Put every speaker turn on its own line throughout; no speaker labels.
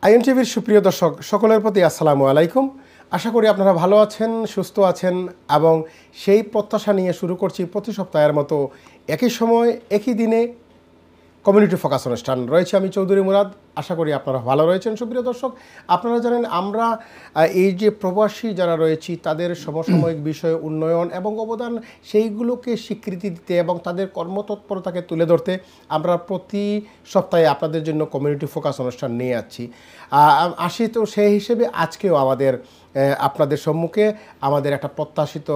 আইএনটিভির সুপ্রিয় দর্শক সকলের প্রতি আসসালামু আলাইকুম। আশা করি আপনারা ভালো আছেন, সুস্থ আছেন এবং সেই প্রত্যাশা নিয়ে শুরু করছি প্রতি সপ্তাহের মতো একই সময় একই দিনে কমিউনিটি ফোকাস অনুষ্ঠান। রয়েছে আমি চৌধুরী মুরাদ। আশা করি আপনারা ভালো রয়েছেন। সুপ্রিয় দর্শক, আপনারা জানেন আমরা এই যে প্রবাসী যারা রয়েছি তাদের সমসাময়িক বিষয় উন্নয়ন এবং অবদান সেইগুলোকে স্বীকৃতি দিতে এবং তাদের কর্মতৎপরতাকে তুলে ধরতে আমরা প্রতি সপ্তাহে আপনাদের জন্য কমিউনিটি ফোকাস অনুষ্ঠান নিয়ে আসি। তো সেই হিসেবে আজকেও আপনাদের সম্মুখে আমাদের একটা প্রত্যাশিত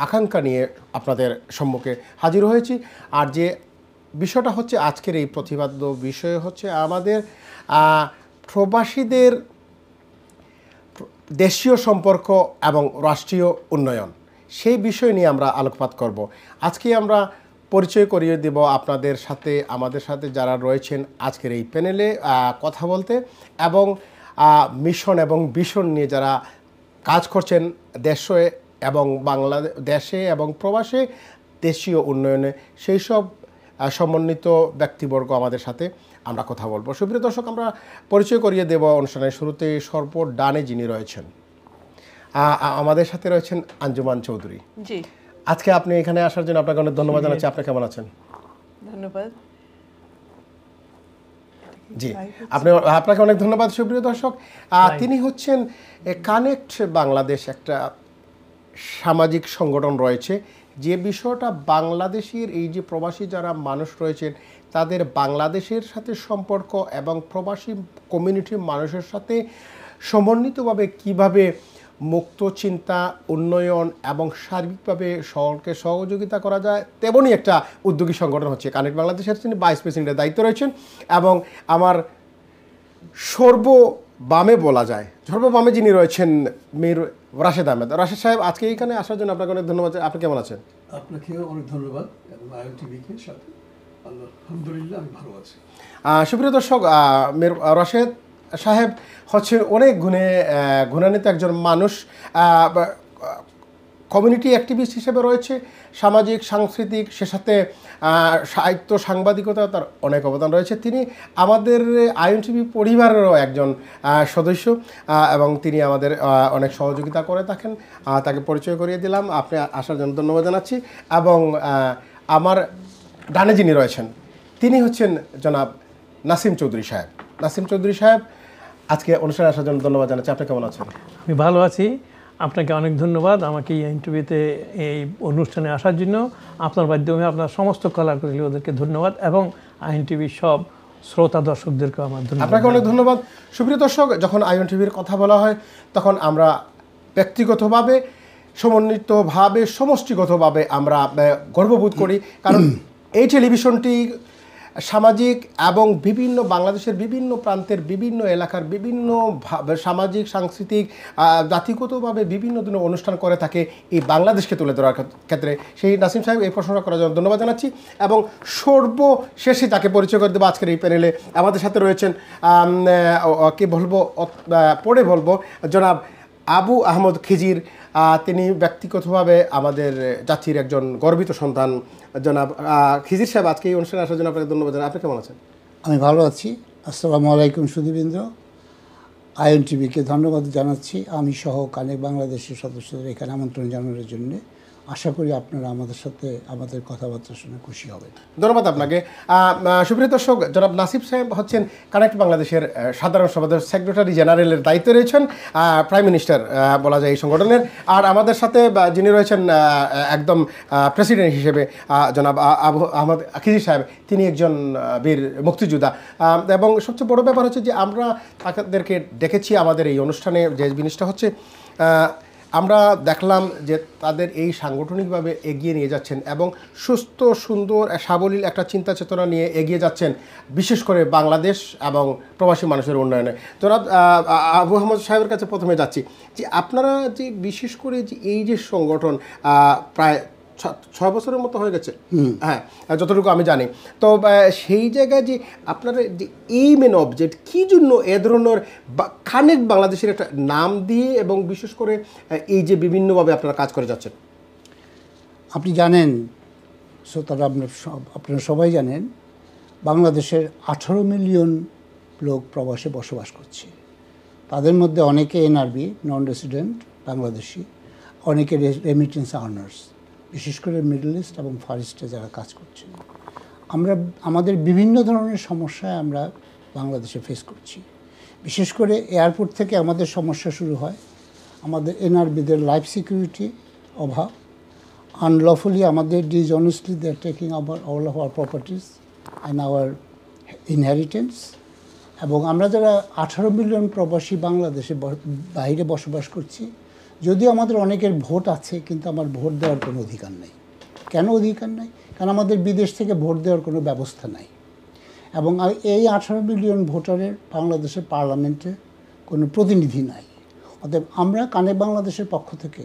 আকাঙ্ক্ষা নিয়ে আপনাদের সম্মুখে হাজির হয়েছি। আর যে বিষয়টা হচ্ছে আজকের এই প্রতিপাদ্য বিষয় হচ্ছে আমাদের প্রবাসীদের দেশীয় সম্পর্ক এবং রাষ্ট্রীয় উন্নয়ন, সেই বিষয় নিয়ে আমরা আলোকপাত করব। আজকে আমরা পরিচয় করিয়ে দেব আপনাদের সাথে, আমাদের সাথে যারা রয়েছেন আজকের এই প্যানেলে কথা বলতে এবং মিশন এবং ভিশন নিয়ে যারা কাজ করছেন দেশে এবং বাংলাদেশে এবং প্রবাসে দেশীয় উন্নয়নে, সেই সব সমন্বিত ব্যক্তিবর্গ আমাদের সাথে আমরা কথা বলবো। সুপ্রিয় দর্শক, আমরা পরিচয় করিয়ে দেব অনুষ্ঠানের শুরুতে। ডানে যিনি রয়েছেন আমাদের সাথে রয়েছেন আঞ্জুমান চৌধুরী।
জি,
আজকে আপনি এখানে আসার জন্য আপনাকে অনেক ধন্যবাদ জানাচ্ছি। আপনি কেমন আছেন?
ধন্যবাদ।
জি, আপনাকে অনেক ধন্যবাদ। সুপ্রিয় দর্শক, তিনি হচ্ছেন কানেক্ট বাংলাদেশ, একটা সামাজিক সংগঠন রয়েছে যে বিষয়টা বাংলাদেশের এই যে প্রবাসী যারা মানুষ রয়েছেন তাদের বাংলাদেশের সাথে সম্পর্ক এবং প্রবাসী কমিউনিটির মানুষের সাথে সমন্বিতভাবে কিভাবে মুক্ত চিন্তা, উন্নয়ন এবং সার্বিকভাবে শহরকে সহযোগিতা করা যায়, তেমনই একটা উদ্যোগী সংগঠন হচ্ছে কানেক্ট বাংলাদেশের। তিনি ভাইস প্রেসিডেন্টের দায়িত্ব রয়েছেন এবং আমার সর্ববামে বলা যায়, সর্ববামে যিনি রয়েছেন মীর রাশেদ আহমেদ। রাশেদ সাহেব, আজকে এইখানে আসার জন্য আপনাকে অনেক ধন্যবাদ। আপনি কেমন আছেন?
আপনাকেও অনেক ধন্যবাদ এবং আইএনটিভিকে সাথে। আলহামদুলিল্লাহ, আমি ভালো আছি।
সুপ্রিয় দর্শক, মীর রাশেদ সাহেব হচ্ছেন অনেক গুণান্বিত একজন মানুষ। কমিউনিটি অ্যাক্টিভিস্ট হিসেবে রয়েছে, সামাজিক, সাংস্কৃতিক, সে সাথে সাহিত্য, সাংবাদিকতা, তার অনেক অবদান রয়েছে। তিনি আমাদের আইএনটিভি পরিবারেরও একজন সদস্য এবং তিনি আমাদের অনেক সহযোগিতা করে থাকেন। তাকে পরিচয় করিয়ে দিলাম। আপনি আসার জন্য ধন্যবাদ জানাচ্ছি। এবং আমার ডানে যিনি রয়েছেন তিনি হচ্ছেন জনাব নাসিম চৌধুরী সাহেব। নাসিম চৌধুরী সাহেব, আজকে অনুষ্ঠানে আসার জন্য ধন্যবাদ জানাচ্ছি। আপনি কেমন আছেন?
আমি ভালো আছি। আপনাকে অনেক ধন্যবাদ আমাকে এই ইন্টারভিউতে এই অনুষ্ঠানে আসার জন্য। আপনার মাধ্যমে আপনার সমস্ত কলাকুশলী ওদেরকে ধন্যবাদ এবং আইএনটিভির সব শ্রোতা দর্শকদেরকে আমার ধন্যবাদ।
আপনাকে অনেক ধন্যবাদ। সুপ্রিয় দর্শক, যখন আইএনটিভির কথা বলা হয় তখন আমরা ব্যক্তিগতভাবে, সমন্বিতভাবে, সমষ্টিগতভাবে আমরা গর্ববোধ করি, কারণ এই টেলিভিশনটি সামাজিক এবং বিভিন্ন বাংলাদেশের বিভিন্ন প্রান্তের বিভিন্ন এলাকার বিভিন্ন সামাজিক, সাংস্কৃতিক, জাতিগতভাবে বিভিন্ন ধরনের অনুষ্ঠান করে থাকে এই বাংলাদেশকে তুলে ধরার ক্ষেত্রে। সেই নাসিম সাহেব এই প্রশ্নটা করার জন্য ধন্যবাদ জানাচ্ছি। এবং সর্বশেষে তাকে পরিচয় করে দেবো আজকের এই প্যানেলে। আমাদের সাথে রয়েছেন পরে বলবো জনাব আবু আহমদ খিজির। তিনি ব্যক্তিগতভাবে আমাদের জাতির একজন গর্বিত সন্তান। জনাব খিজির সাহেব, আজকে এই অনুষ্ঠানে আসার জন্য আপনাকে ধন্যবাদ জানাই। আপনি কেমন আছেন?
আমি ভালো আছি। আসসালামু আলাইকুম সুধীবৃন্দ। আইএনটিভিকে ধন্যবাদ জানাচ্ছি আমি সহ কানেক্ট বাংলাদেশের সদস্যদের এখানে আমন্ত্রণ জানানোর জন্য। আশা করি আপনারা আমাদের সাথে আমাদের কথাবার্তা শুনে খুশি হবেন।
ধন্যবাদ আপনাকে। সুপ্রিয় দর্শক, জনাব নাসিম সাহেব হচ্ছেন কানেক্ট বাংলাদেশের সাধারণ সম্পাদক, সেক্রেটারি জেনারেলের দায়িত্বে রয়েছেন, প্রাইম মিনিস্টার বলা যায় এই সংগঠনের। আর আমাদের সাথে যিনি রয়েছেন একদম প্রেসিডেন্ট হিসেবে জনাব আবু আহমদ খিজির সাহেব, তিনি একজন বীর মুক্তিযোদ্ধা। এবং সবচেয়ে বড় ব্যাপার হচ্ছে যে আমরা তাদেরকে ডেকেছি আমাদের এই অনুষ্ঠানে। যে জিনিসটা হচ্ছে আমরা দেখলাম যে তাদের এই সাংগঠনিকভাবে এগিয়ে নিয়ে যাচ্ছেন এবং সুস্থ, সুন্দর, সাবলীল একটা চিন্তা চেতনা নিয়ে এগিয়ে যাচ্ছেন, বিশেষ করে বাংলাদেশ এবং প্রবাসী মানুষের উন্নয়নে। জনাব আবু আহমদ সাহেবের কাছে প্রথমে যাচ্ছি যে আপনারা যে বিশেষ করে যে এই যে সংগঠন প্রায় 6 বছরের মতো হয়ে গেছে, হ্যাঁ, যতটুকু আমি জানি। তো সেই জায়গায় যে আপনারা যে এই মেন অবজেক্ট কী জন্য এ ধরনের কানেক্ট বাংলাদেশের একটা নাম দিয়ে এবং বিশেষ করে এই যে বিভিন্নভাবে আপনারা কাজ করে যাচ্ছেন?
আপনি জানেন, শ্রোতারা আপনারা সবাই জানেন, বাংলাদেশের 18 মিলিয়ন লোক প্রবাসে বসবাস করছে। তাদের মধ্যে অনেকে এনআরবি, নন রেসিডেন্ট বাংলাদেশি, অনেকে রেমিটেন্স আর্নার্স, বিশেষ করে মিডল ইস্ট এবং ফার ইস্টে যারা কাজ করছে। আমাদের বিভিন্ন ধরনের সমস্যায় আমরা বাংলাদেশে ফেস করছি। বিশেষ করে এয়ারপোর্ট থেকে আমাদের সমস্যা শুরু হয়। আমাদের এনআরবিদের লাইফ সিকিউরিটি অভাব, আনলফুলি আমাদের dishonestly they are taking all of our properties and our inheritance. এবং আমরা যারা 18 মিলিয়ন প্রবাসী বাংলাদেশে বাইরে বসবাস করছি, যদিও আমাদের অনেকের ভোট আছে, কিন্তু আমার ভোট দেওয়ার কোনো অধিকার নেই। কেন অধিকার নেই? কারণ আমাদের বিদেশ থেকে ভোট দেওয়ার কোনো ব্যবস্থা নাই। এবং এই 18 মিলিয়ন ভোটারের বাংলাদেশের পার্লামেন্টে কোনো প্রতিনিধি নাই। অতএব আমরা কানেক্ট বাংলাদেশের পক্ষ থেকে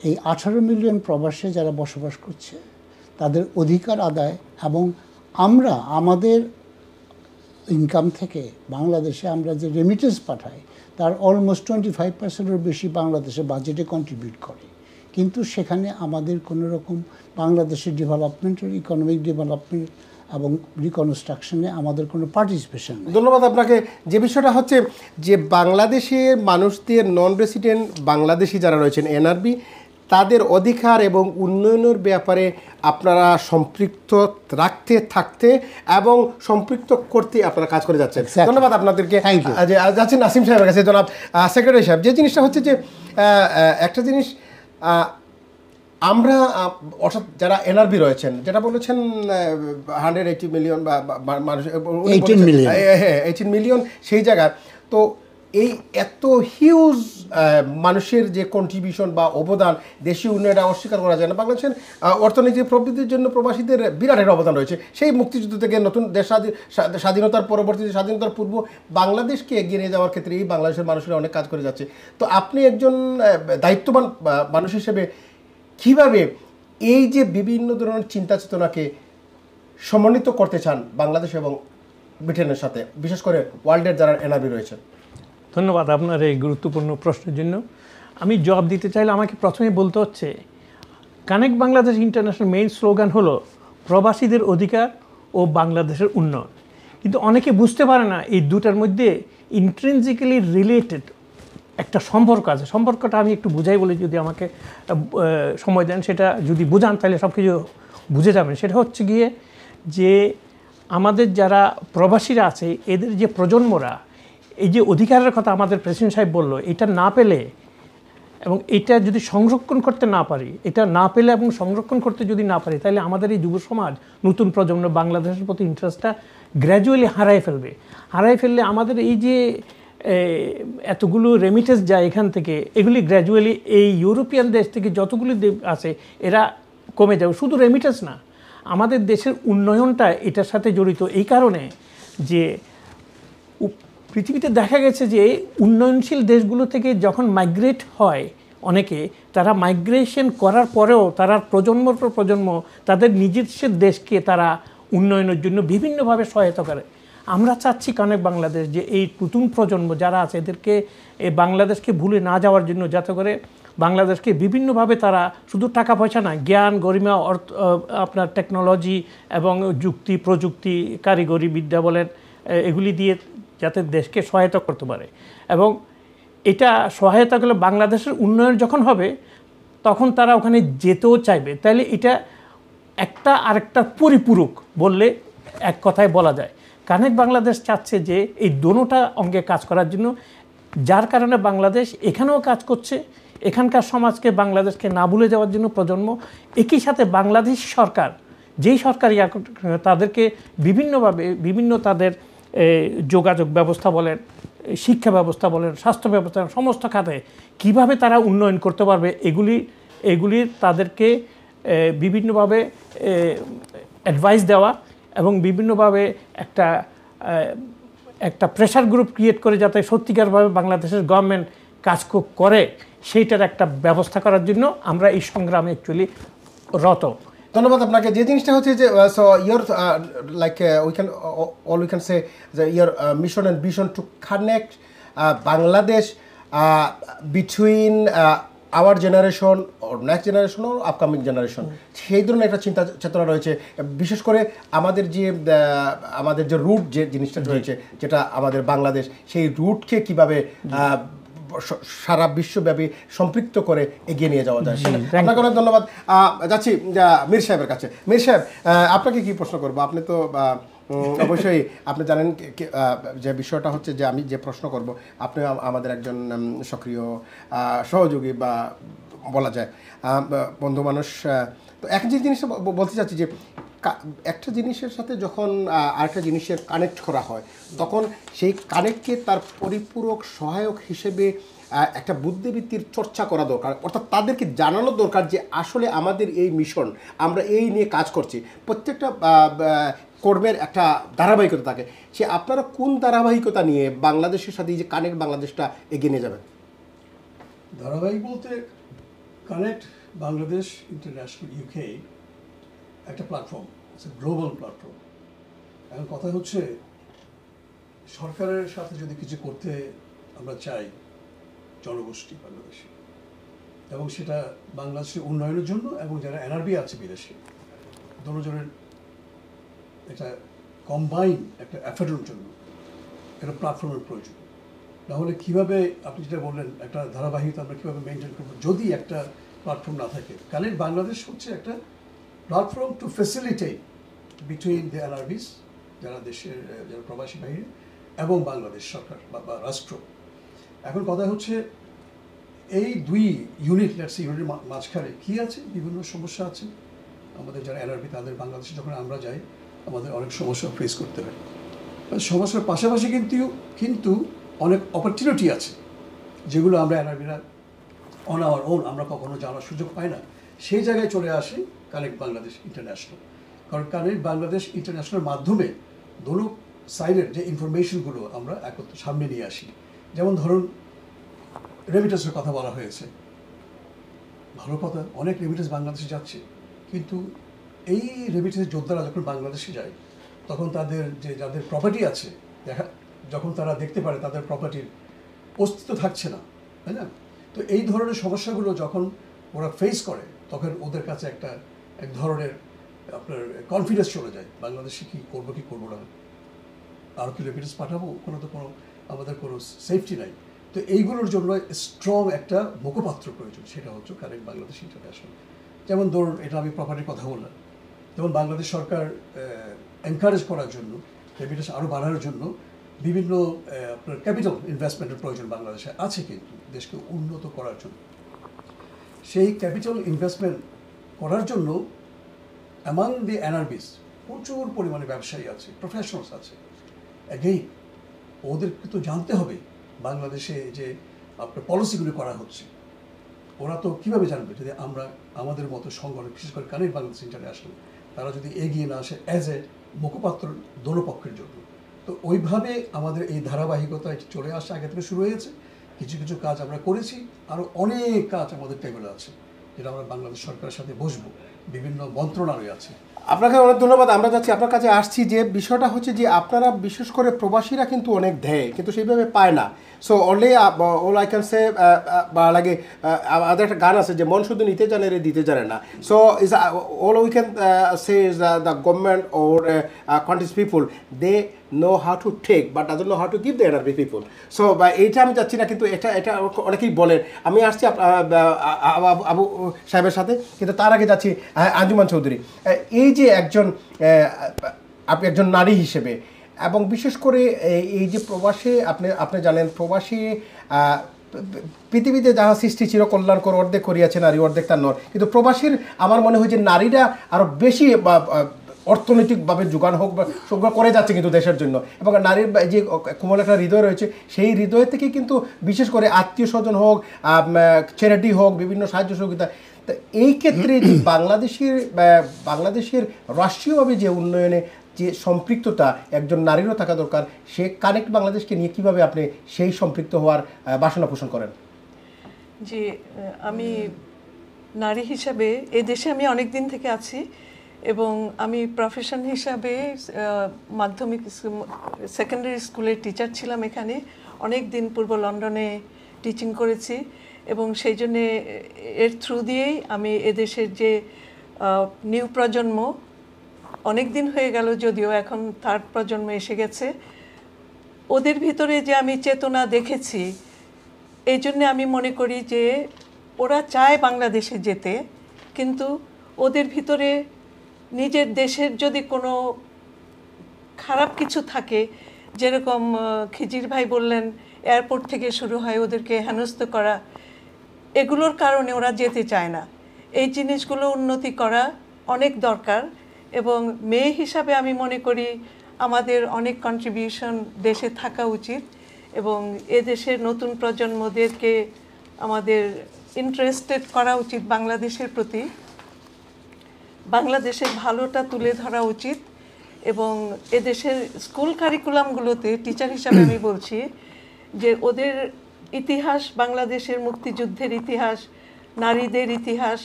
এই 18 মিলিয়ন প্রবাসে যারা বসবাস করছে তাদের অধিকার আদায়, এবং আমরা আমাদের ইনকাম থেকে বাংলাদেশে আমরা যে রেমিটেন্স পাঠাই তার অলমোস্ট 25%-এর বেশি বাংলাদেশে বাজেটে কন্ট্রিবিউট করে, কিন্তু সেখানে আমাদের কোনো রকম বাংলাদেশের ডেভেলপমেন্টের, ইকোনমিক ডেভেলপমেন্ট এবং রিকনস্ট্রাকশনে আমাদের কোনো পার্টিসিপেশন নেই।
ধন্যবাদ আপনাকে। যে বিষয়টা হচ্ছে যে বাংলাদেশের মানুষদের নন রেসিডেন্ট বাংলাদেশি যারা রয়েছেন এনআরবি, তাদের অধিকার এবং উন্নয়নের ব্যাপারে আপনারা সম্পৃক্ত রাখতে থাকতে এবং সম্পৃক্ত করতে আপনারা কাজ করে যাচ্ছেন। ধন্যবাদ আপনাদেরকে। যাচ্ছেন নাসিম সাহেবের কাছে। জনাব সেক্রেটারি সাহেব, যে জিনিসটা হচ্ছে যে একটা জিনিস আমরা অর্থাৎ যারা এনআরবি রয়েছেন, যেটা বলেছেন 180 মিলিয়ন বা মানুষ, 18 মিলিয়ন, সেই জায়গায় তো এই এত হিউজ মানুষের যে কন্ট্রিবিউশন বা অবদান দেশীয় উন্নয়নে অস্বীকার করা যায় না। বাংলাদেশের অর্থনীতি প্রবৃদ্ধির জন্য প্রবাসীদের বিরাট একটা অবদান রয়েছে। সেই মুক্তিযুদ্ধ থেকে নতুন দেশ স্বাধীনতার পরবর্তীতে, স্বাধীনতার পূর্ব বাংলাদেশকে এগিয়ে নিয়ে যাওয়ার ক্ষেত্রে এই বাংলাদেশের মানুষেরা অনেক কাজ করে যাচ্ছে। তো আপনি একজন দায়িত্ববান মানুষ হিসেবে কীভাবে এই যে বিভিন্ন ধরনের চিন্তা চেতনাকে সমন্বিত করতে চান বাংলাদেশ এবং ব্রিটেনের সাথে, বিশেষ করে ওয়ার্ল্ডের যারা এনআরবি রয়েছেন?
ধন্যবাদ আপনার এই গুরুত্বপূর্ণ প্রশ্নের জন্য। আমি জবাব দিতে চাইলে আমাকে প্রথমে বলতে হচ্ছে, connect Bangladesh international main slogan হলো প্রবাসীদের অধিকার ও বাংলাদেশের উন্নয়ন। কিন্তু অনেকে বুঝতে পারে না এই দুটার মধ্যে ইন্ট্রিনজিক্যালি রিলেটেড একটা সম্পর্ক আছে। সম্পর্কটা আমি একটু বুঝাই বলে, যদি আমাকে সময় দেন, সেটা যদি বুঝান তাহলে সব কিছু বুঝে যাবেন। সেটা হচ্ছে গিয়ে যে আমাদের যারা প্রবাসীরা আছে, এদের যে প্রজন্মরা এই যে অধিকারের কথা আমাদের প্রেসিডেন্ট সাহেব বললো, এটা না পেলে এবং এটা যদি সংরক্ষণ করতে না পারি, এটা না পেলে এবং সংরক্ষণ করতে যদি না পারি, তাহলে আমাদের এই যুব সমাজ, নতুন প্রজন্ম বাংলাদেশের প্রতি ইন্টারেস্টটা গ্র্যাজুয়ালি হারায় ফেলবে। হারায় ফেললে আমাদের এই যে এতগুলো রেমিটেন্স যায় এখান থেকে, এগুলি গ্র্যাজুয়ালি এই ইউরোপিয়ান দেশ থেকে যতগুলি আছে এরা কমে যাবে। শুধু রেমিটেন্স না, আমাদের দেশের উন্নয়নটা এটার সাথে জড়িত। এই কারণে যে পৃথিবীতে দেখা গেছে যে উন্নয়নশীল দেশগুলো থেকে যখন মাইগ্রেট হয় অনেকে, তারা মাইগ্রেশন করার পরেও তারা প্রজন্মর পর প্রজন্ম তাদের নিজস্ব দেশকে তারা উন্নয়নের জন্য বিভিন্নভাবে সহায়তা করে। আমরা চাচ্ছি কানেক্ট বাংলাদেশ যে এই নতুন প্রজন্ম যারা আছে এদেরকে এই বাংলাদেশকে ভুলে না যাওয়ার জন্য, যাতে করে বাংলাদেশকে বিভিন্নভাবে তারা শুধু টাকা পয়সা না, জ্ঞান, গরিমা, আপনার টেকনোলজি এবং যুক্তি, প্রযুক্তি, কারিগরি বিদ্যা বলেন, এগুলি দিয়ে যাতে দেশকে সহায়তা করতে পারে। এবং এটা সহায়তা করলে বাংলাদেশের উন্নয়ন যখন হবে তখন তারা ওখানে যেতেও চাইবে। তাইলে এটা একটা আরেকটা পরিপূরক বললে এক কথায় বলা যায়। কানেক্ট বাংলাদেশ চাচ্ছে যে এই দোনোটা অঙ্গে কাজ করার জন্য, যার কারণে বাংলাদেশ এখানেও কাজ করছে, এখানকার সমাজকে, বাংলাদেশকে না ভুলে যাওয়ার জন্য প্রজন্ম, একই সাথে বাংলাদেশ সরকার, যেই সরকার তাদেরকে বিভিন্নভাবে বিভিন্ন তাদের যোগাযোগ ব্যবস্থা বলেন, শিক্ষা ব্যবস্থা বলেন, স্বাস্থ্য ব্যবস্থা, সমস্ত খাতে কিভাবে তারা উন্নয়ন করতে পারবে এগুলির তাদেরকে বিভিন্নভাবে অ্যাডভাইস দেওয়া এবং বিভিন্নভাবে একটা প্রেশার গ্রুপ ক্রিয়েট করে যাতে সত্যিকারভাবে বাংলাদেশের গভর্নমেন্ট কাজ করে, সেইটার একটা ব্যবস্থা করার জন্য আমরা এই সংগ্রামে অ্যাকচুয়ালি রত।
ধন্যবাদ আপনাকে। যে জিনিসটা হচ্ছে যে so your like we can say your mission and vision to connect Bangladesh between hour generation or next generation or upcoming generation সেই ধরনের একটা চিন্তা চেতনা রয়েছে। বিশেষ করে আমাদের যে রুট যে জিনিসটা রয়েছে যেটা আমাদের বাংলাদেশ, সেই রুটকে কীভাবে সারা বিশ্বব্যাপী সম্পৃক্ত করে এগিয়ে নিয়ে যাওয়া যায়। আপনাকে অনেক ধন্যবাদ। যাচ্ছি মীর সাহেবের কাছে। মীর সাহেব, আপনাকে কি প্রশ্ন করবো? আপনি তো অবশ্যই আপনি জানেন যে বিষয়টা হচ্ছে যে আমি যে প্রশ্ন করব, আপনি আমাদের একজন সক্রিয় সহযোগী বা বলা যায় বন্ধু মানুষ। তো এক যে জিনিসটা বলতে চাচ্ছি যে একটা জিনিসের সাথে যখন আরেকটা জিনিসের কানেক্ট করা হয়, তখন সেই কানেক্টকে তার পরিপূরক সহায়ক হিসেবে একটা বুদ্ধিবৃত্তির চর্চা করা দরকার। অর্থাৎ তাদেরকে জানানো দরকার যে আসলে আমাদের এই মিশন, আমরা এই নিয়ে কাজ করছি। প্রত্যেকটা কর্মের একটা ধারাবাহিকতা থাকে। সে আপনারা কোন ধারাবাহিকতা নিয়ে বাংলাদেশের সাথে এই যে কানেক্ট বাংলাদেশটা এগিয়ে নিয়ে যাবেন?
ধারাবাহিক বলতে কানেক্ট বাংলাদেশ ইন্টারন্যাশনাল ইউকে একটা প্ল্যাটফর্ম, গ্লোবাল প্ল্যাটফর্ম। এখন কথা হচ্ছে সরকারের সাথে যদি কিছু করতে আমরা চাই জনগোষ্ঠী বাংলাদেশে, এবং সেটা বাংলাদেশের উন্নয়নের জন্য এবং যারা এনআরবি আছে বিদেশে, দুজনের এটা কম্বাইন একটা এফোর্টের জন্য একটা প্ল্যাটফর্মের প্রয়োজন। নাহলে কীভাবে আপনি যেটা বললেন একটা ধারাবাহিকতা আমরা কীভাবে মেনটেন করবো যদি একটা প্ল্যাটফর্ম না থাকে? কারণ বাংলাদেশ হচ্ছে একটা platform to facilitate between the NRBs, যারা দেশের যারা প্রবাসী বাহিনী, এবং বাংলাদেশ সরকার বা রাষ্ট্র। এখন কথা হচ্ছে এই দুই ইউনিটের মাঝখানে কী আছে? বিভিন্ন সমস্যা আছে। আমাদের যারা এনআরবি তাদের বাংলাদেশে যখন আমরা যাই আমাদের অনেক সমস্যা ফেস করতে হয়। সমস্যার পাশাপাশি কিন্তু অনেক অপরচুনিটি আছে যেগুলো আমরা এনআরবিরা অন আওয়ার ওন আমরা কখনো জানার সুযোগ পাই না। সেই জায়গায় চলে আসে কানেক্ট বাংলাদেশ ইন্টারন্যাশনাল। কারণ কানেক্ট বাংলাদেশ ইন্টারন্যাশনাল মাধ্যমে দোনো সাইডের যে ইনফরমেশনগুলো আমরা একত্র সামনে নিয়ে আসি। যেমন ধরুন রেমিটেন্সের কথা বলা হয়েছে, ভালো কথা, অনেক রেমিটেন্স বাংলাদেশে যাচ্ছে, কিন্তু এই রেমিটেন্স যোদ্ধারা যখন বাংলাদেশে যায় তখন তাদের যাদের প্রপার্টি আছে যখন তারা দেখতে পারে তাদের প্রপার্টির অস্তিত্ব থাকছে না, তাই না? তো এই ধরনের সমস্যাগুলো যখন ওরা ফেস করে তখন ওদের কাছে এক ধরনের আপনার কনফিডেন্স চলে যায়, বাংলাদেশে কি করবো না, আরও কি রেমিটেন্স পাঠাবো, কোনো আমাদের কোনো সেফটি নাই। তো এইগুলোর জন্য স্ট্রং একটা মুখপাত্র প্রয়োজন, সেটা হচ্ছে কারেক্ট বাংলাদেশ ইন্টারন্যাশনাল। যেমন ধরুন এটা আমি প্রপার্টির কথা বললাম, যেমন বাংলাদেশ সরকার এনকারেজ করার জন্য রেমিটেন্স আরও বাড়ানোর জন্য বিভিন্ন আপনার ক্যাপিটাল ইনভেস্টমেন্টের প্রয়োজন বাংলাদেশে আছে, কিন্তু দেশকে উন্নত করার জন্য সেই ক্যাপিটাল ইনভেস্টমেন্ট করার জন্য অ্যামাং দি এনআরবিস প্রচুর পরিমাণে ব্যবসায়ী আছে, প্রফেশনালস আছে। অ্যাগেইন ওদেরকে তো জানতে হবে বাংলাদেশে যে আপনার পলিসিগুলি করা হচ্ছে, ওরা তো কীভাবে জানবে যদি আমরা আমাদের মতো সংগঠন, বিশেষ করে কানেক্ট বাংলাদেশ ইন্টারন্যাশনাল, তারা যদি এগিয়ে না আসে অ্যাজ এ মুখপাত্র দোনো পক্ষের জন্য। তো ওইভাবে আমাদের এই ধারাবাহিকতা চলে আসা আগে থেকে শুরু হয়েছে। কিছু কিছু কাজ আমরা করেছি, আরও অনেক কাজ আমাদের টেবিলে আছে যেটা আমরা বাংলাদেশ সরকারের সাথে বসবো, বিভিন্ন মন্ত্রণালয় আছে।
আপনাকে অনেক ধন্যবাদ। আমরা যাচ্ছি আপনার কাছে আসছি যে বিষয়টা হচ্ছে যে আপনারা বিশেষ করে প্রবাসীরা কিন্তু অনেক দেয় কিন্তু সেইভাবে পায় না। So only all I can say বা লাগে আমাদের একটা গান আছে যে মন শুধু নিতে জানে রে দিতে জানে না। So is all we can say is the government or countries people they know how to take but doesn't know how to give the NRB people. So এইটা আমি যাচ্ছি না, কিন্তু এটা অনেকেই বলেন। আমি আসছি আবু সাহেবের সাথে, কিন্তু তার আগে যাচ্ছি আঞ্জুমান চৌধুরী। এই যে আপনি একজন নারী হিসেবে এবং বিশেষ করে এই যে প্রবাসে আপনি জানেন প্রবাসী পৃথিবীতে যাহা সৃষ্টি চিরকল্যাণকর, অর্ধেক করিয়াছে নারী অর্ধেক তার নর, কিন্তু প্রবাসীর আমার মনে হয় যে নারীরা আরও বেশি অর্থনৈতিকভাবে যোগান হোক বা করে যাচ্ছে কিন্তু দেশের জন্য। এবং নারীর যে কোমল একটা হৃদয় রয়েছে সেই হৃদয় থেকে কিন্তু বিশেষ করে আত্মীয় স্বজন হোক, চ্যারিটি হোক, বিভিন্ন সাহায্য সহযোগিতা। তো এই ক্ষেত্রে যে বাংলাদেশের রাষ্ট্রীয়ভাবে যে উন্নয়নে যে সম্পৃক্ততা একজন নারীরও থাকা দরকার, সে কানেক্ট বাংলাদেশকে নিয়ে কীভাবে আপনি সেই সম্পৃক্ত হওয়ার বাসনা পোষণ করেন?
যে আমি নারী হিসাবে এই দেশে আমি অনেক দিন থেকে আছি এবং আমি প্রফেশন হিসাবে মাধ্যমিক সেকেন্ডারি স্কুলের টিচার ছিলাম। এখানে অনেক দিন পূর্ব লন্ডনে টিচিং করেছি এবং সেই জন্যে এর থ্রু দিয়েই আমি এদেশের যে নিউ প্রজন্ম, অনেক দিন হয়ে গেল যদিও, এখন থার্ড প্রজন্ম এসে গেছে, ওদের ভিতরে যে আমি চেতনা দেখেছি, এই জন্যে আমি মনে করি যে ওরা চায় বাংলাদেশে যেতে, কিন্তু ওদের ভিতরে নিজের দেশের যদি কোনো খারাপ কিছু থাকে, যেরকম খিজির ভাই বললেন এয়ারপোর্ট থেকে শুরু হয় ওদেরকে হেনস্থ করা, এগুলোর কারণে ওরা যেতে চায় না। এই জিনিসগুলো উন্নতি করা অনেক দরকার, এবং মেয়ে হিসাবে আমি মনে করি আমাদের অনেক কন্ট্রিবিউশন দেশে থাকা উচিত, এবং এদেশের নতুন প্রজন্মদেরকে আমাদের ইন্টারেস্টেড করা উচিত বাংলাদেশের প্রতি, বাংলাদেশের ভালোটা তুলে ধরা উচিত। এবং এদেশের স্কুল কারিকুলামগুলোতে টিচার হিসাবে আমি বলছি যে ওদের ইতিহাস, বাংলাদেশের মুক্তিযুদ্ধের ইতিহাস, নারীদের ইতিহাস,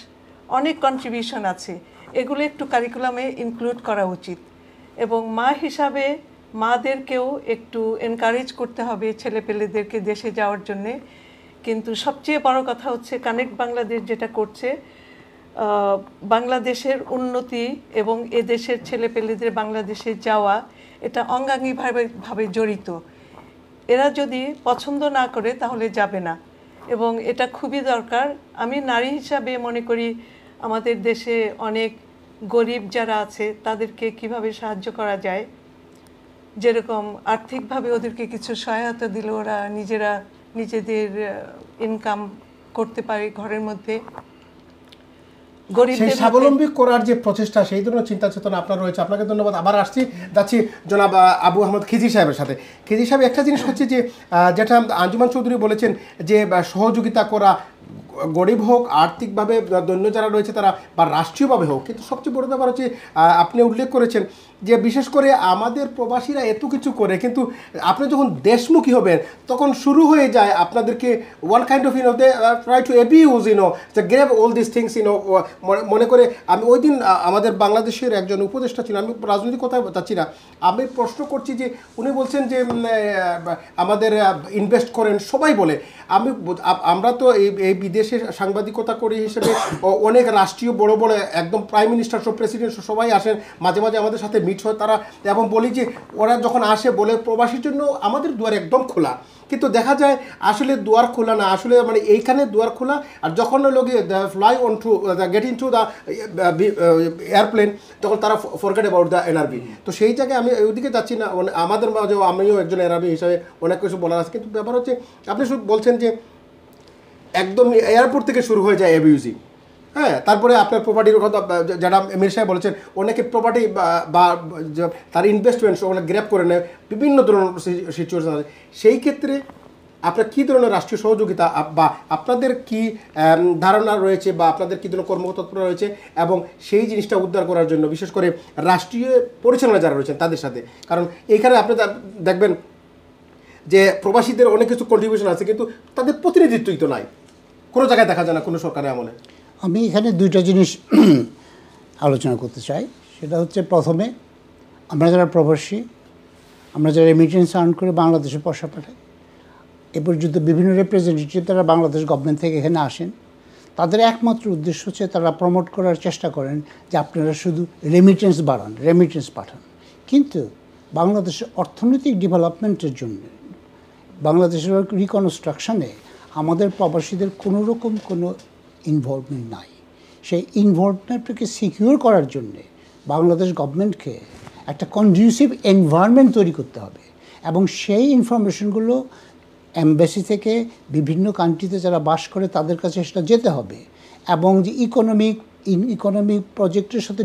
অনেক কন্ট্রিবিউশন আছে, এগুলো একটু কারিকুলামে ইনক্লুড করা উচিত। এবং মা হিসাবে মাদেরকেও একটু এনকারেজ করতে হবে ছেলেপেলেদেরকে দেশে যাওয়ার জন্যে। কিন্তু সবচেয়ে বড় কথা হচ্ছে কানেক্ট বাংলাদেশ যেটা করছে, বাংলাদেশের উন্নতি এবং এদেশের ছেলেপেলেদের বাংলাদেশে যাওয়া, এটা অঙ্গাঙ্গিভাবে জড়িত। এরা যদি পছন্দ না করে তাহলে যাবে না, এবং এটা খুবই দরকার। আমি নারী হিসাবে মনে করি আমাদের দেশে অনেক গরিব যারা আছে তাদেরকে কিভাবে সাহায্য করা যায়, যেরকম আর্থিকভাবে ওদেরকে কিছু সহায়তা দিলে ওরা নিজেদের ইনকাম করতে পারে ঘরের মধ্যে।
সেই স্বাবলম্বী করার যে প্রচেষ্টা, সেই ধরনের চিন্তা চেতনা আপনার রয়েছে, আপনাকে ধন্যবাদ। আবার যাচ্ছি জনাব আবু আহমদ খিজির সাহেবের সাথে। খিজির সাহেব, একটা জিনিস হচ্ছে যে যেটা আঞ্জুমান চৌধুরী বলেছেন যে সহযোগিতা করা, গরিব হোক, আর্থিকভাবে দৈন্য যারা রয়েছে তারা, বা রাষ্ট্রীয়ভাবে হোক, কিন্তু সবচেয়ে বড় ব্যাপার হচ্ছে আপনি উল্লেখ করেছেন যে বিশেষ করে আমাদের প্রবাসীরা এত কিছু করে, কিন্তু আপনি যখন দেশমুখী হবেন তখন শুরু হয়ে যায় আপনাদেরকে one kind of they try to abuse যে গ্রেভ অল দিস থিংস মনে করে। আমি ওই দিন আমাদের বাংলাদেশের একজন উপদেষ্টা ছিলেন, আমি রাজনৈতিক কথা যাচ্ছি না, আমি প্রশ্ন করছি যে উনি বলছেন যে আমাদের ইনভেস্ট করেন সবাই বলে। আমরা তো এই বিদেশে সাংবাদিকতা করি হিসেবে অনেক রাষ্ট্রীয় বড় বড় একদম প্রাইম মিনিস্টার সব, প্রেসিডেন্ট সবাই আসেন, মাঝে মাঝে আমাদের সাথে মিট হয় তারা, এবং বলি যে ওরা যখন আসে বলে প্রবাসীর জন্য আমাদের দুয়ার একদম খোলা, কিন্তু দেখা যায় আসলে দুয়ার খোলা না, আসলে মানে এইখানে দুয়ার খোলা, আর যখন লোক fly on to get in to the airplane তখন তারা ফরগেট অ্যাবাউট দ্য এনআরবি। তো সেই জায়গায় আমি ওইদিকে যাচ্ছি না, আমাদের মাঝেও আমিও একজন এনআরবি হিসাবে অনেক কিছু বলার আছে, কিন্তু ব্যাপার হচ্ছে আপনি শুধু বলছেন যে একদম এয়ারপোর্ট থেকে শুরু হয়ে যায় অ্যাবিউজিং, হ্যাঁ, তারপরে আপনার প্রপার্টির কথা যারা মির সাহেব বলেছেন, অনেকে প্রপার্টি বা তার ইনভেস্টমেন্ট ওগুলো গ্র্যাব করে নেয়, বিভিন্ন ধরনের সিচুয়েশন আছে। সেই ক্ষেত্রে আপনার কী ধরনের রাষ্ট্রীয় সহযোগিতা বা আপনাদের কি ধারণা রয়েছে, বা আপনাদের কী ধরনের কর্মতৎপরতা রয়েছে, এবং সেই জিনিসটা উদ্ধার করার জন্য বিশেষ করে রাষ্ট্রীয় পরিচালনা যারা রয়েছেন তাদের সাথে? কারণ এইখানে আপনি দেখবেন যে প্রবাসীদের অনেক কিছু কন্ট্রিবিউশন আছে, কিন্তু তাদের প্রতিনিধিত্বই তো নাই, কোনো জায়গায় দেখা যায় না কোনো সরকারের আমলে।
আমি এখানে দুইটা জিনিস আলোচনা করতে চাই। সেটা হচ্ছে, প্রথমে আমরা যারা প্রবাসী, আমরা যারা রেমিটেন্স আর্ন করে বাংলাদেশে পয়সা পাঠাই, এ পর্যন্ত বিভিন্ন রিপ্রেজেন্টেটিভ তারা বাংলাদেশ গভর্নমেন্ট থেকে এখানে আসেন, তাদের একমাত্র উদ্দেশ্য হচ্ছে তারা প্রমোট করার চেষ্টা করেন যে আপনারা শুধু রেমিটেন্স বাড়ান, রেমিটেন্স পাঠান। কিন্তু বাংলাদেশের অর্থনৈতিক ডেভেলপমেন্টের জন্য, বাংলাদেশের রিকনস্ট্রাকশনে আমাদের প্রবাসীদের কোনো রকম কোনো ইনভলভমেন্ট নাই। সেই ইনভলভমেন্টটাকে সিকিউর করার জন্যে বাংলাদেশ গভর্নমেন্টকে একটা কন্ডিউসিভ এনভায়রনমেন্ট তৈরি করতে হবে, এবং সেই ইনফরমেশনগুলো এমবাসি থেকে বিভিন্ন কান্ট্রিতে যারা বাস করে তাদের কাছে সেটা যেতে হবে, এবং যে ইকোনমিক প্রজেক্টের সাথে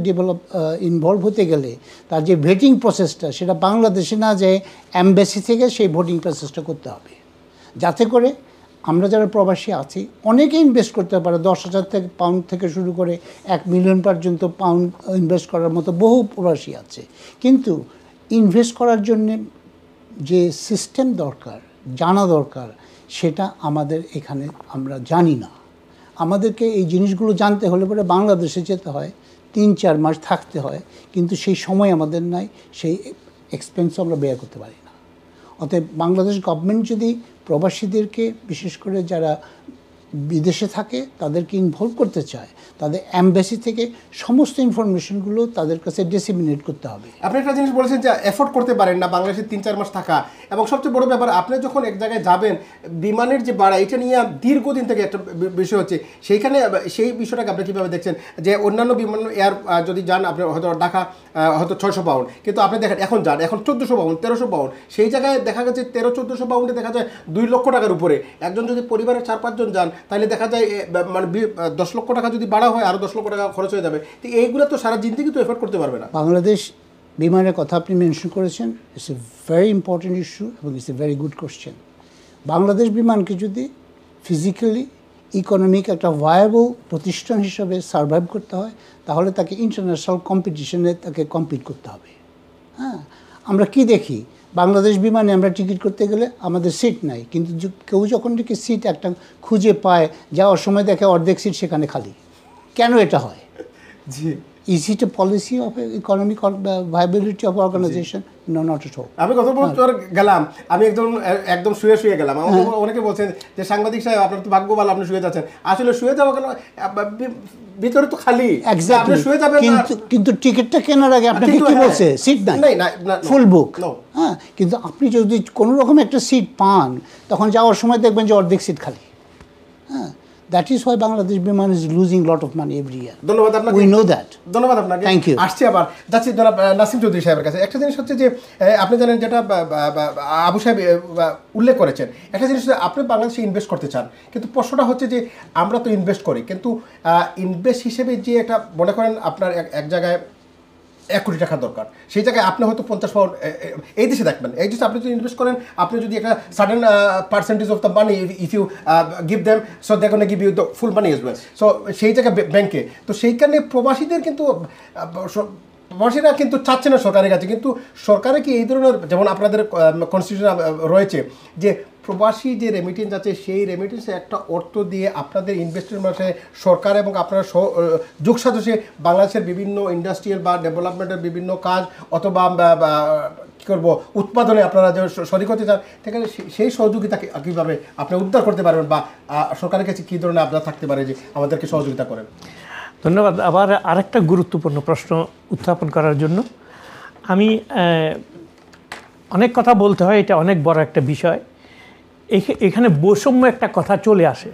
ইনভলভ হতে গেলে তার যে ভেটিং প্রসেসটা, সেটা বাংলাদেশে না যেয়ে এমবাসি থেকে সেই ভোটিং প্রসেসটা করতে হবে, যাতে করে আমরা যারা প্রবাসী আছি অনেকে ইনভেস্ট করতে পারে। 10,000 পাউন্ড থেকে শুরু করে 1 মিলিয়ন পর্যন্ত পাউন্ড ইনভেস্ট করার মতো বহু প্রবাসী আছে, কিন্তু ইনভেস্ট করার জন্যে যে সিস্টেম দরকার, জানা দরকার, সেটা আমাদের এখানে আমরা জানি না। আমাদেরকে এই জিনিসগুলো জানতে হলে পরে বাংলাদেশে যেতে হয়, 3-4 মাস থাকতে হয়, কিন্তু সেই সময় আমাদের নাই, সেই এক্সপেন্সও আমরা ব্যয় করতে পারি না। অতএব বাংলাদেশ গভর্নমেন্ট যদি প্রবাসীদেরকে, বিশেষ করে যারা বিদেশে থাকে তাদেরকে ইনভলভ করতে চায়, তাদের অ্যাম্বাসি থেকে সমস্ত ইনফরমেশনগুলো তাদের কাছে ডিসিমিনেট করতে হবে।
আপনি একটা জিনিস বলেছেন যে এফোর্ড করতে পারেন না বাংলাদেশে 3-4 মাস থাকা, এবং সবচেয়ে বড় ব্যাপার আপনি যখন এক জায়গায় যাবেন বিমানের যে ভাড়া এটা নিয়ে দীর্ঘদিন থেকে একটা বিষয় হচ্ছে, সেইখানে সেই বিষয়টাকে আপনি কীভাবে দেখছেন যে অন্যান্য বিমান এয়ার যদি যান আপনি হয়তো ঢাকা হয়তো 600 পাউন্ড, কিন্তু আপনি দেখেন এখন যান এখন 1400 পাউন্ড 1300 পাউন্ড, সেই জায়গায় দেখা গেছে 1300-1400 পাউন্ডে দেখা যায় 2 লক্ষ টাকার উপরে। একজন যদি পরিবারের 4-5 জন যান তাহলে দেখা যায় মানে 10 লক্ষ টাকা যদি বাড়া হয় আরও 10 লক্ষ টাকা খরচ হয়ে যাবে। তো এইগুলো তো সারা জিন্দেগি তো এফোর্ড করতে পারবে না।
বাংলাদেশ বিমানের কথা আপনি মেনশন করেছেন, it's a very important issue এবং it's a very good question. Bangladesh বিমানকে যদি ফিজিক্যালি ইকোনমিক একটা ভায়াবল প্রতিষ্ঠান হিসাবে সার্ভাইভ করতে হয় তাহলে তাকে ইন্টারন্যাশনাল কম্পিটিশনে তাকে কম্পিট করতে হবে। হ্যাঁ, আমরা কি দেখি বাংলাদেশ বিমানে আমরা টিকিট করতে গেলে আমাদের সিট নাই, কিন্তু কেউ যখন থেকে সিট একটা খুঁজে পায় যাওয়ার সময় দেখে অর্ধেক সিট সেখানে খালি। কেন এটা হয়?
জি,
Is it a policy of economic viability of organization? No, not at all.
আমি কথা বলতে গেলাম, আমি একদম শুয়ে গেলাম। আমাকে অনেকে বলছেন যে সাংবাদিক সাহেব আপনার তো ভাগ্য ভালো আপনি শুয়ে যাচ্ছেন। আসলে শুয়ে যাওয়া কেন, ভিতরে তো খালি, আপনি শুয়ে যাবেন।
কিন্তু টিকিটটা কেনার আগে আপনাকে কি বলছে? সিট নাই, ফুল বুক। হ্যাঁ, কিন্তু আপনি যদি কোনো রকম একটা সিট পান তখন যাওয়ার সময় দেখবেন যে অর্ধেক সিট খালি। হ্যাঁ, that is why Bangladesh Biman is losing lot of money every year.
ধন্যবাদ আপনাকে।
We know that.
ধন্যবাদ আপনাকে।
Thank you.
আসছি আবার যাচ্ছি জনাব নাসিম চৌধুরী সাহেবের কাছে। একটা জিনিস হচ্ছে যে আপনি জানেন যেটা আবু সাহেব উল্লেখ করেছেন, একটা জিনিস হচ্ছে আপনি বাংলাদেশে ইনভেস্ট করতে চান, কিন্তু প্রশ্নটা হচ্ছে যে আমরা তো ইনভেস্ট করি, কিন্তু ইনভেস্ট হিসেবে যে একটা মনে করেন আপনার এক জায়গায় 1 কোটি টাকা দরকার, সেই জায়গায় আপনি হয়তো 50 পাউন্ড এই দেশে দেখবেন। এই দেশে আপনি যদি ইনভেস্ট করেন, আপনি যদি একটা certain percentage of the money if you give them, so they gonna give you the full money as well. So সেই জায়গায় ব্যাংকে তো সেইখানে প্রবাসীদের কিন্তু প্রবাসীরা কিন্তু চাচ্ছে না সরকারের কাছে, কিন্তু সরকারে কি এই ধরনের যেমন আপনাদের কনস্টিটিউশন রয়েছে যে প্রবাসী যে রেমিটেন্স আছে সেই রেমিটেন্সে একটা অর্থ দিয়ে আপনাদের ইনভেস্টের মাসে সরকার এবং আপনারা যোগ সাজসে বাংলাদেশের বিভিন্ন ইন্ডাস্ট্রিয়াল বা ডেভেলপমেন্টের বিভিন্ন কাজ অথবা কী করবো উৎপাদনে আপনারা যে শরিক হতে চান, সেখানে সেই সহযোগিতাকে কীভাবে আপনি উদ্ধার করতে পারবেন বা সরকারের কাছে কী ধরনের আপনারা থাকতে পারে যে আমাদেরকে সহযোগিতা করেন?
ধন্যবাদ। আবার আরেকটা গুরুত্বপূর্ণ প্রশ্ন উত্থাপন করার জন্য। আমি অনেক কথা বলতে হয়, এটা অনেক বড় একটা বিষয়। এখানে বৈষম্য একটা কথা চলে আসে।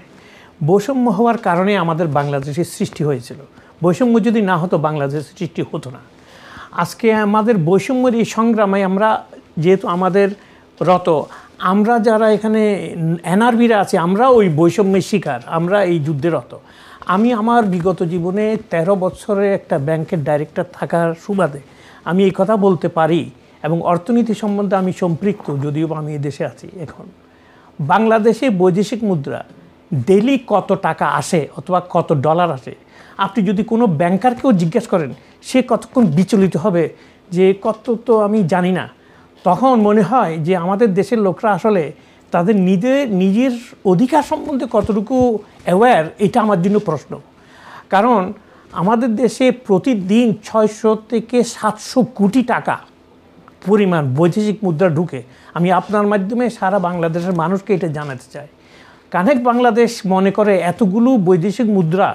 বৈষম্য হওয়ার কারণে আমাদের বাংলাদেশের সৃষ্টি হয়েছিল। বৈষম্য যদি না হতো বাংলাদেশের সৃষ্টি হতো না। আজকে আমাদের বৈষম্যের এই সংগ্রামে আমরা যেহেতু আমাদের আমরা যারা এখানে এনআরবিরা আছে আমরা ওই বৈষম্যের শিকার, আমরা এই যুদ্ধে রত। আমি আমার বিগত জীবনে 13 বছরে একটা ব্যাংকের ডাইরেক্টর থাকার সুবাদে আমি এই কথা বলতে পারি এবং অর্থনীতি সম্বন্ধে আমি সম্পৃক্ত, যদিও আমি দেশে আছি এখন। বাংলাদেশে বৈদেশিক মুদ্রা ডেইলি কত টাকা আসে অথবা কত ডলার আসে, আপনি যদি কোনো ব্যাংকারকেও জিজ্ঞেস করেন সে কতক্ষণ বিচলিত হবে যে কত তো আমি জানি না। তখন মনে হয় যে আমাদের দেশের লোকরা আসলে তাদের নিজের অধিকার সম্বন্ধে কতটুকু অ্যাওয়্যার, এটা আমার জন্য প্রশ্ন। কারণ আমাদের দেশে প্রতিদিন 600 থেকে 700 কোটি টাকা পরিমাণ বৈদেশিক মুদ্রা ঢুকে। আমি আপনার মাধ্যমে সারা বাংলাদেশের মানুষকে এটা জানাতে চাই। কানেক্ট বাংলাদেশ মনে করে এতগুলো বৈদেশিক মুদ্রা,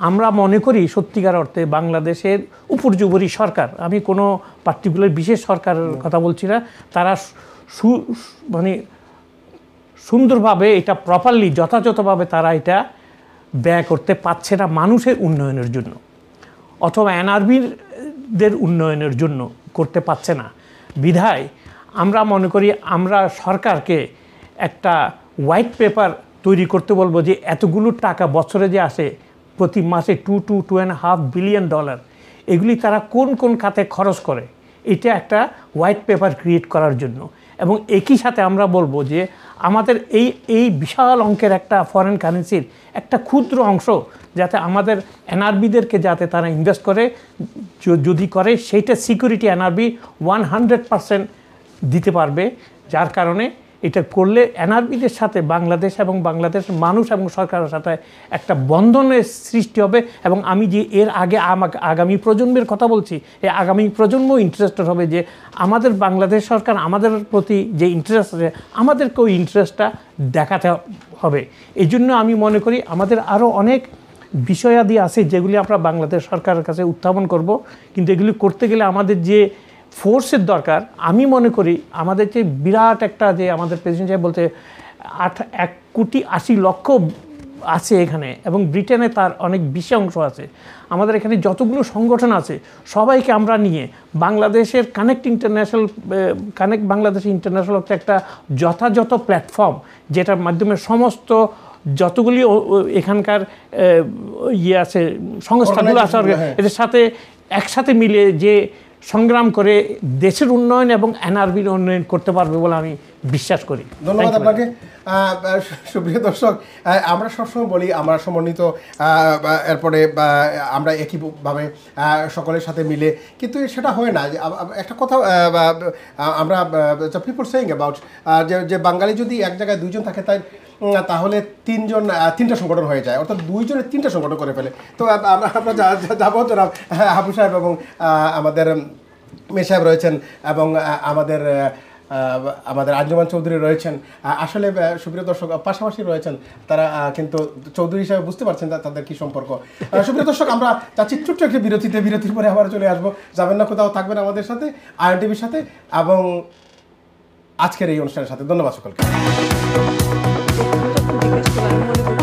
আমরা মনে করি সত্যিকার অর্থে বাংলাদেশের উপর্যুপরি সরকার, আমি কোনো পার্টিকুলার বিশেষ সরকারের কথা বলছি না, তারা মানে সুন্দরভাবে এটা প্রপারলি যথাযথভাবে তারা এটা ব্যয় করতে পারছে না মানুষের উন্নয়নের জন্য অথবা এনআরবিদের উন্নয়নের জন্য করতে পারছে না। বিধায় আমরা মনে করি আমরা সরকারকে একটা হোয়াইট পেপার তৈরি করতে বলবো যে এতগুলো টাকা বছরে যে আসে প্রতি মাসে $2.5 বিলিয়ন, এগুলি তারা কোন কোন খাতে খরচ করে, এটা একটা হোয়াইট পেপার ক্রিয়েট করার জন্য। এবং একই সাথে আমরা বলবো যে আমাদের এই বিশাল অঙ্কের একটা ফরেন কারেন্সির একটা ক্ষুদ্র অংশ যাতে আমাদের এনআরবিদেরকে যাতে তারা ইনভেস্ট করে, যদি করে সেইটা সিকিউরিটি এনআরবি 100% দিতে পারবে, যার কারণে এটা করলে এনআরবিদের সাথে বাংলাদেশ এবং বাংলাদেশের মানুষ এবং সরকারের সাথে একটা বন্ধনের সৃষ্টি হবে। এবং আমি যে এর আগে আগামী প্রজন্মের কথা বলছি, এই আগামী প্রজন্ম ইন্টারেস্টেড হবে যে আমাদের বাংলাদেশ সরকার আমাদের প্রতি যে ইন্টারেস্ট আছে আমাদেরকে ওই ইন্টারেস্টটা দেখাতে হবে। এই জন্য আমি মনে করি আমাদের আরও অনেক বিষয়াদি আছে যেগুলি আমরা বাংলাদেশ সরকারের কাছে উত্থাপন করব, কিন্তু এগুলি করতে গেলে আমাদের যে ফোর্সের দরকার, আমি মনে করি আমাদের যে বিরাট একটা যে আমাদের প্রেসিডেন্ট সাহেব বলতে 1,80,00,000 আছে এখানে, এবং ব্রিটেনে তার অনেক বেশি অংশ আছে। আমাদের এখানে যতগুলো সংগঠন আছে সবাইকে আমরা নিয়ে বাংলাদেশের কানেক্ট বাংলাদেশ ইন্টারন্যাশনাল হচ্ছে একটা যথাযথ প্ল্যাটফর্ম, যেটার মাধ্যমে সমস্ত যতগুলি এখানকার আছে সংস্থাগুলো আছে এদের সাথে একসাথে মিলে যে সংগ্রাম করে দেশের উন্নয়ন এবং এনআরবির উন্নয়ন করতে পারবে বলে আমি বিশ্বাস করি।
ধন্যবাদ আপনাকে। সুপ্রিয় দর্শক, আমরা সবসময় বলি আমরা সমন্বিত, এরপরে আমরা একইভাবে সকলের সাথে মিলে, কিন্তু সেটা হয় না। একটা কথা আমরা পিপল সেইং অ্যাবাউট যে বাঙালি যদি এক জায়গায় দুইজন থাকে তাহলে তিনটা সংগঠন হয়ে যায়, অর্থাৎ দুইজনের তিনটা সংগঠন করে ফেলে। তো আমরা যাবো জনাব হাবু সাহেব এবং আমাদের মীর সাহেব রয়েছেন এবং আমাদের আঞ্জুমান চৌধুরী রয়েছেন। আসলে সুপ্রিয় দর্শক পাশাপাশি রয়েছেন তারা, কিন্তু চৌধুরী হিসাবে বুঝতে পারছেন তাদের কি সম্পর্ক। সুপ্রিয় দর্শক, আমরা চাচ্ছি ছোট্ট একটি বিরতির পরে আবার চলে আসবো। যাবেন না কোথাও, থাকবেন আমাদের সাথে INTVর সাথে এবং আজকের এই অনুষ্ঠানের সাথে। ধন্যবাদ সকলকে।
জিজ্ঞেস করলাম, মনে